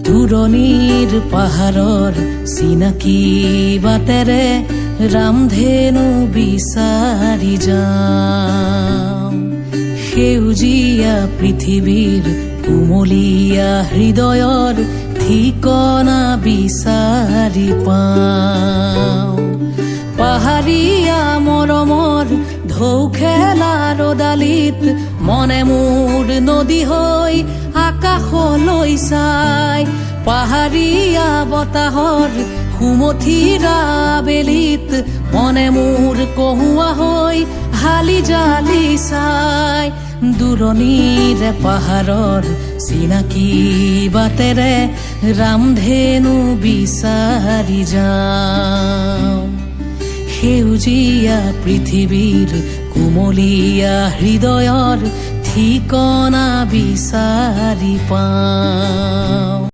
দূৰণিৰ পাহাৰৰ চিনাকি বাটেৰে ৰামধেনু বিচাৰি যাওঁ। সেউজীয়া পৃথিৱীৰ কুমলীয়া হৃদয়ৰ ঠিকনা বিচাৰি পাওঁ। পাহাৰীয়া মৰমৰ ঢৌ খেলা ৰদালিত মনে মোৰ নদী হৈ আকাশলৈ চাই। পাহাৰীয়া বতাহৰ সুমথিৰা বেলিত মনে মোৰ কহুৱা হৈ হালি জালি চাই। দূৰণিৰে পাহাৰৰ চিনাকি বাটেৰে ৰামধেনু বিচাৰি যাওঁ। সেউজীয়া পৃথিৱীৰ কুমলীয়া হৃদয়ৰ ঠিকনা বিচাৰি পাওঁ।